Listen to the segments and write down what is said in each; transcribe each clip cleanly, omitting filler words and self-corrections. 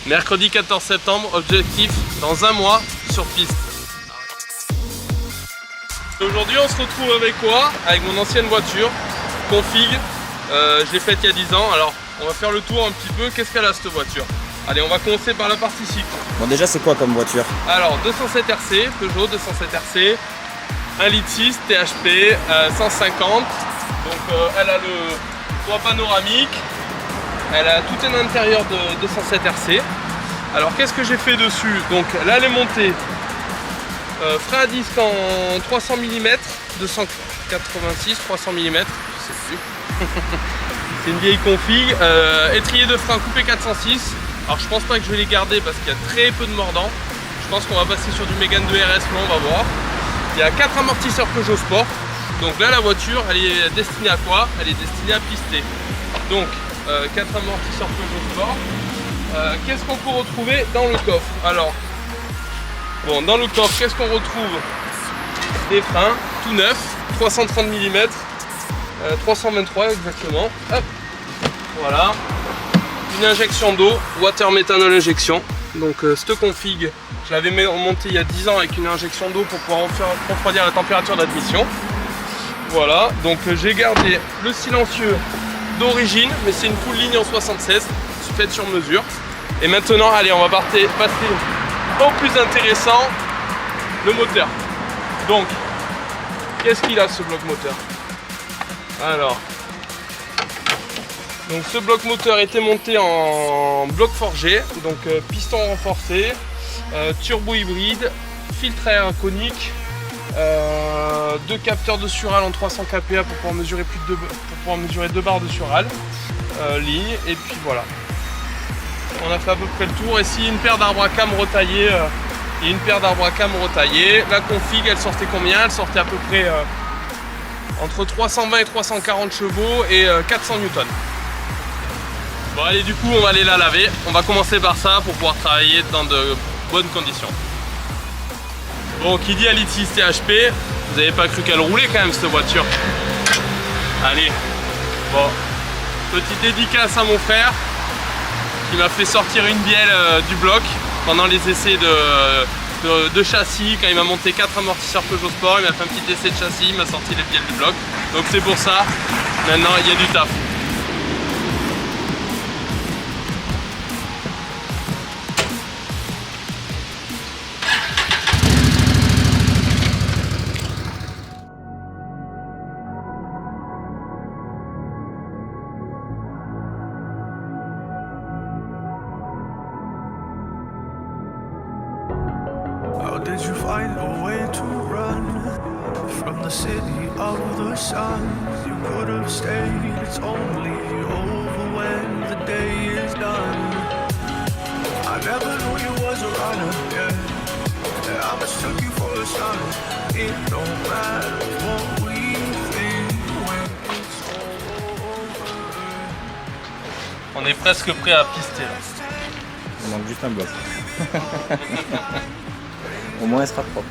Mercredi 14 septembre, objectif dans un mois sur piste. Aujourd'hui on se retrouve avec quoi? Avec mon ancienne voiture, config, je l'ai faite il y a 10 ans, alors on va faire le tour un petit peu, qu'est-ce qu'elle a cette voiture? Allez, on va commencer par la partie cycle. Bon, déjà c'est quoi comme voiture? Alors 207 RC, Peugeot 207 RC, 1,6 litre THP, 150, donc elle a le toit panoramique, elle a tout un intérieur de 207 RC. Alors qu'est-ce que j'ai fait dessus? Donc là elle est montée, frein à disque en 300 mm, 286, 300 mm, je sais plus. C'est une vieille config, étrier de frein coupé 406. Alors je pense pas que je vais les garder parce qu'il y a très peu de mordants. Je pense qu'on va passer sur du Mégane 2 RS, mais on va voir. Il y a 4 amortisseurs Peugeot Sport. Donc là la voiture elle est destinée à quoi? Elle est destinée à pister. Donc 4 amortisseurs Peugeot Sport. Qu'est-ce qu'on peut retrouver dans le coffre? Alors bon, dans le coffre, qu'est-ce qu'on retrouve? Des freins tout neufs, 330 mm, 323 exactement. Hop, voilà. Une injection d'eau, water méthanol injection. Donc cette config, je l'avais monté il y a 10 ans avec une injection d'eau pour pouvoir refroidir la température d'admission. Voilà, donc j'ai gardé le silencieux d'origine, mais c'est une full ligne en 76, faite sur mesure. Et maintenant, allez, on va passer au plus intéressant, le moteur. Donc, qu'est-ce qu'il a ce bloc moteur? Alors, donc ce bloc moteur était monté en bloc forgé, donc piston renforcé, turbo hybride, filtre à air conique, 2 capteurs de sural en 300 kPa pour pouvoir mesurer mesurer 2 barres de sural, ligne, et puis voilà. On a fait à peu près le tour. Ici une paire d'arbres à cam retaillés et une paire d'arbres à cam retaillés. La config elle sortait combien? Elle sortait à peu près entre 320 et 340 chevaux et 400 newtons. Bon allez, du coup on va aller la laver. On va commencer par ça pour pouvoir travailler dans de bonnes conditions. Bon, qui dit 1,6 litre THP, vous n'avez pas cru qu'elle roulait quand même cette voiture. Allez, bon, petite dédicace à mon frère qui m'a fait sortir une bielle du bloc pendant les essais de châssis. Quand il m'a monté 4 amortisseurs Peugeot Sport, il m'a fait un petit essai de châssis, il m'a sorti les bielles du bloc. Donc c'est pour ça, maintenant il y a du taf. How did you find a way to run from the city of the sun? You could have stayed, it's only over when the day is done. I never knew you was a runner, yeah. I mistook you for a son. It don't matter what we think when it's over. On est presque prêt à pister là. Il manque juste un bloc. Au moins elle sera propre.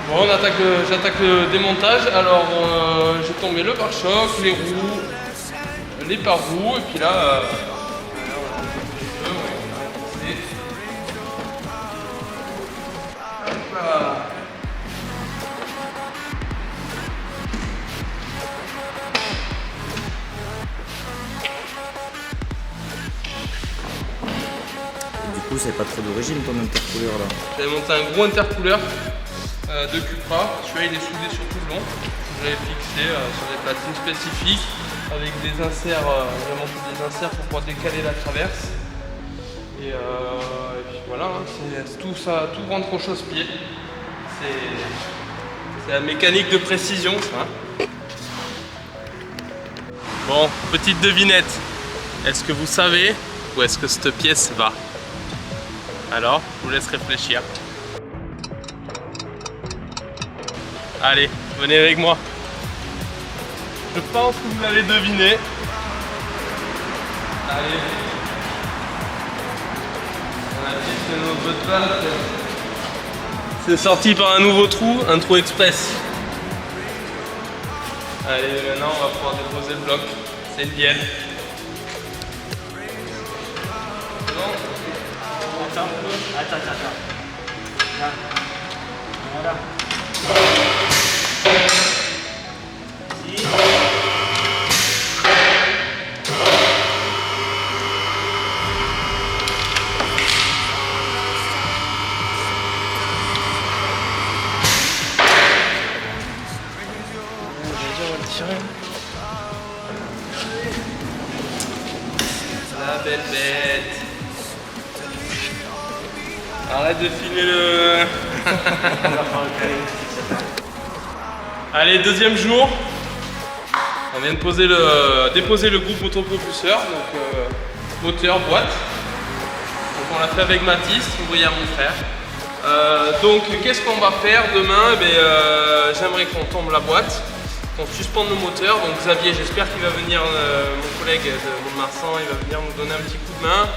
Bon, j'attaque le démontage. Alors j'ai tombé le pare-choc, les roues, les pare-roues, et puis là Du coup c'est pas trop d'origine ton intercouleur là. j'avais monté un gros intercouleur de Cupra. Celui-là il est soudé sur tout le long. Je l'avais fixé sur des platines spécifiques avec des inserts, j'ai monté des inserts pour pouvoir décaler la traverse. Et puis voilà, hein, c'est tout ça, tout rentre au chausse-pied. C'est la mécanique de précision ça. Bon, petite devinette. Est-ce que vous savez où est-ce que cette pièce va? Alors, je vous laisse réfléchir. Allez, venez avec moi. Je pense que vous l'avez deviné. Allez. On a dit notre botte de balle. C'est sorti par un nouveau trou, un trou express. Allez, maintenant on va pouvoir déposer le bloc. C'est une bielle. Bon. attends un peu. Attends. Là. Voilà. Ici. La belle bête. Arrête de filmer le... Allez, deuxième jour. On vient de déposer le groupe motopropulseur, donc moteur, boîte. Donc on l'a fait avec Mathis, ouvrier à mon frère. Donc qu'est-ce qu'on va faire demain? J'aimerais qu'on tombe la boîte, qu'on suspende le moteur. Donc Xavier, j'espère qu'il va venir, mon collègue de Mont-de-Marsan, il va venir nous donner un petit coup de main,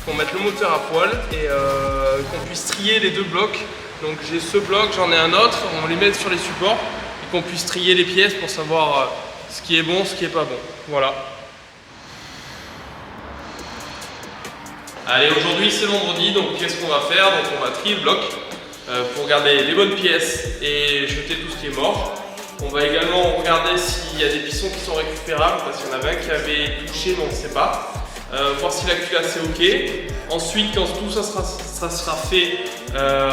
qu'on mette le moteur à poil et qu'on puisse trier les deux blocs. Donc j'ai ce bloc, j'en ai un autre, on les met sur les supports et qu'on puisse trier les pièces pour savoir ce qui est bon, ce qui est pas bon. Voilà. Allez, aujourd'hui c'est vendredi, donc qu'est-ce qu'on va faire? Donc on va trier le bloc pour garder les bonnes pièces et jeter tout ce qui est mort. On va également regarder s'il y a des pistons qui sont récupérables, parce qu'il y en avait un qui avait touché, mais on ne sait pas. Voir si la culasse est ok. Ensuite, quand tout ça sera fait,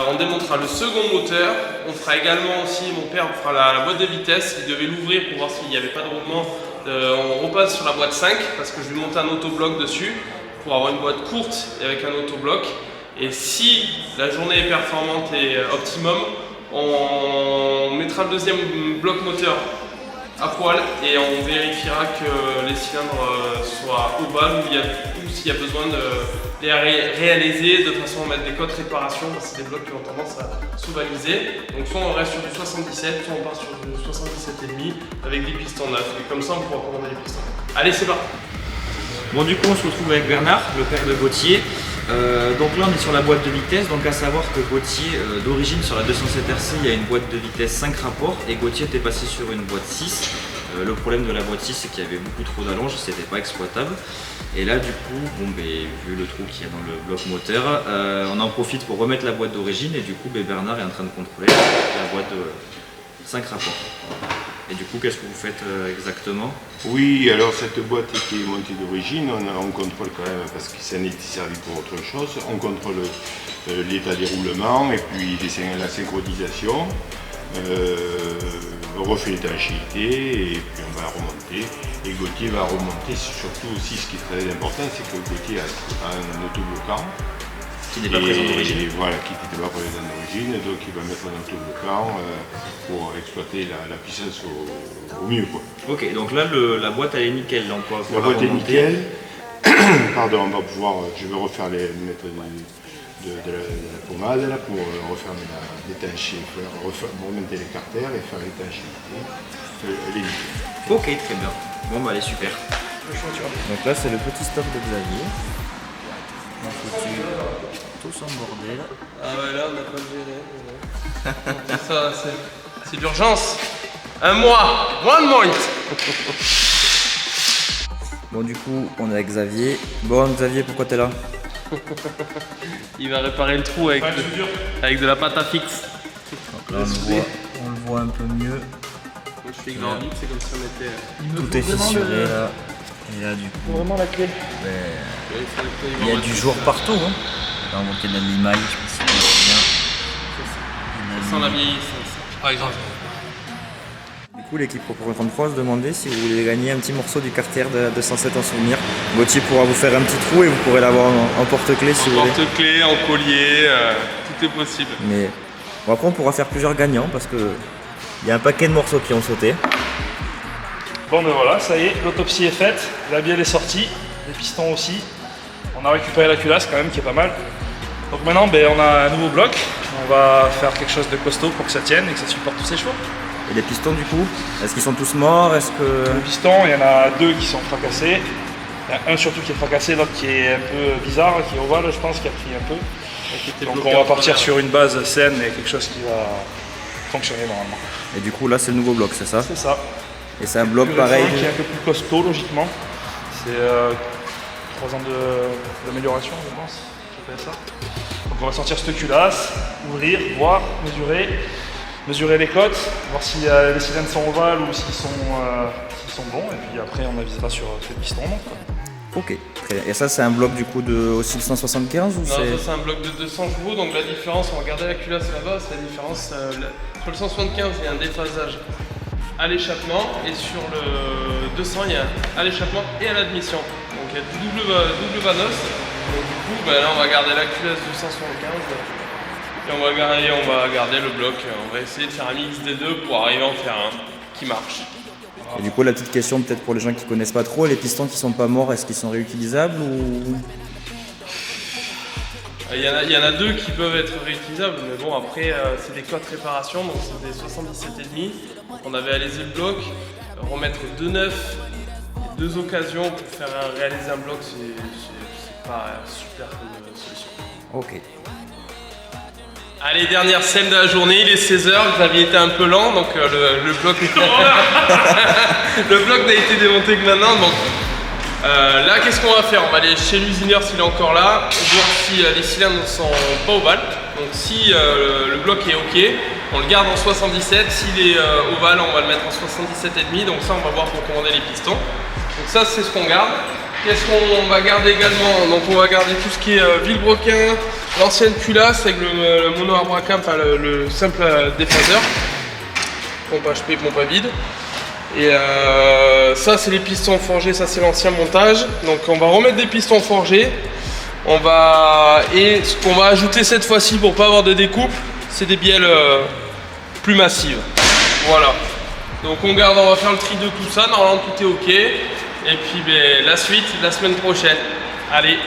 on démontera le second moteur. On fera également aussi, mon père fera la boîte de vitesse. Il devait l'ouvrir pour voir s'il n'y avait pas de roulement. On repasse sur la boîte 5 parce que je vais monter un autobloc dessus pour avoir une boîte courte et avec un autobloc. Et si la journée est performante et optimum, on mettra le deuxième bloc moteur à poil et on vérifiera que les cylindres soient ovales ou s'il y a besoin de les réaliser de façon à mettre des codes réparation parce que c'est des blocs qui ont tendance à s'ovaliser. Donc soit on reste sur du 77, soit on part sur du 77,5 avec des pistons neufs et comme ça on pourra commander les pistons. Allez, c'est parti. Bon, du coup on se retrouve avec Bernard, le père de Gauthier. Donc là on est sur la boîte de vitesse, donc à savoir que Gauthier d'origine sur la 207 RC il y a une boîte de vitesse 5 rapports et Gauthier était passé sur une boîte 6. Le problème de la boîte 6 c'est qu'il y avait beaucoup trop d'allonge, c'était pas exploitable. Et là du coup, vu le trou qu'il y a dans le bloc moteur, on en profite pour remettre la boîte d'origine et du coup Bernard est en train de contrôler la boîte de 5 rapports. Et du coup, qu'est-ce que vous faites exactement? Oui, alors cette boîte qui est montée d'origine, on contrôle quand même, parce que ça n'est servi pour autre chose, on contrôle l'état des roulements et puis la synchronisation, on refait l'étanchéité et puis on va remonter. Et Gauthier va remonter, surtout aussi ce qui est très important, c'est que Gauthier a un autobloquant. Qui n'est pas présent d'origine. Voilà, qui n'était pas présent d'origine, donc il va mettre un autobloquant pour exploiter la puissance au mieux. Quoi. Ok, donc là la boîte elle est nickel. Donc la boîte est nickel. Pardon, on va pouvoir, je vais refaire mettre de la pommade là, pour refermer l'étanchéité, remonter les carters et faire l'étanchéité. Elle est nickel. Ok, très bien. Bon bah elle est super. Donc là c'est le petit stop de Xavier. On a foutu tout son bordel. Ah ouais, là on n'a pas le géré. Ça, c'est d'urgence. Un mois, 1 month. Bon du coup on est avec Xavier. Bon Xavier, pourquoi t'es là? Il va réparer le trou avec de la pâte à fixe. Donc là on le voit un peu mieux. Moi je fais grand vite, c'est comme si on était... Tout est fissuré là. Et là du coup, vraiment la clé. Il y a du jour partout. Hein. Là on voit qu'il y a de l'email, je sais pas si c'est bien. Ça sent la vieillissance, par exemple. Du coup l'équipe Pro 33 se demandait si vous voulez gagner un petit morceau du carter de la 207 en souvenir. Gauthier pourra vous faire un petit trou et vous pourrez l'avoir en porte-clés si vous voulez. En porte-clés, en collier, tout est possible. Mais bon, après on pourra faire plusieurs gagnants parce que il y a un paquet de morceaux qui ont sauté. Bon ben voilà, ça y est, l'autopsie est faite, la bielle est sortie, les pistons aussi. On a récupéré la culasse quand même qui est pas mal. Donc maintenant on a un nouveau bloc, on va faire quelque chose de costaud pour que ça tienne et que ça supporte tous ces chevaux. Et les pistons du coup, est-ce qu'ils sont tous morts? Est-ce que... Les pistons, il y en a 2 qui sont fracassés. Il y en a un surtout qui est fracassé, l'autre qui est un peu bizarre, qui est ovale je pense, qui a pris un peu. Donc on va partir sur une base saine et quelque chose qui va fonctionner normalement. Et du coup là c'est le nouveau bloc, c'est ça? C'est ça. Et c'est un bloc pareil. Qui est un peu plus costaud logiquement. C'est 3 ans d'amélioration je pense. ça. Donc on va sortir cette culasse, ouvrir, voir, mesurer les côtes, voir si les cylindres sont ovales ou s'ils sont bons, et puis après on avisera sur les pistons. Quoi. Ok, très bien. Et ça, c'est un bloc du coup de aussi de 175 ou Non, ça c'est... c'est un bloc de 200 chevaux, donc la différence, on va regarder la culasse là-bas, c'est la différence. Sur le 175, il y a un déphasage à l'échappement, et sur le 200, il y a à l'échappement et à l'admission. Donc il y a du double vanos. Donc du coup, là on va garder la culasse du 175 et on va garder le bloc. On va essayer de faire un mix des deux pour arriver à en faire un qui marche. Et du coup, la petite question peut-être pour les gens qui connaissent pas trop, les pistons qui sont pas morts, est-ce qu'ils sont réutilisables ou... Il y en a deux qui peuvent être réutilisables, mais bon après c'est des cotes réparation, donc c'est des 77,5. On avait alésé le bloc, remettre 2 neufs et 2 occasions pour faire réaliser un bloc, c'est pas super comme solution. Ok. Allez, dernière scène de la journée, il est 16h, Xavier était un peu lent, donc le bloc le bloc n'a été démonté que maintenant. Donc, là, qu'est-ce qu'on va faire? On va aller chez l'usineur s'il est encore là, voir si les cylindres ne sont pas ovales. Donc si le bloc est ok, on le garde en 77, s'il est ovale, on va le mettre en 77,5. Donc ça, on va voir pour commander les pistons. Donc ça, c'est ce qu'on garde. Qu'est-ce qu'on va garder également? Donc on va garder tout ce qui est vilebrequin, l'ancienne culasse avec le mono abracam, enfin le simple déphaseur, pompe HP, pompe à vide. Et ça c'est les pistons forgés, ça c'est l'ancien montage. Donc on va remettre des pistons forgés. Et ce qu'on va ajouter cette fois-ci pour pas avoir de découpe, c'est des bielles plus massives. Voilà. Donc on va faire le tri de tout ça, normalement tout est ok. Et puis la suite la semaine prochaine. Allez.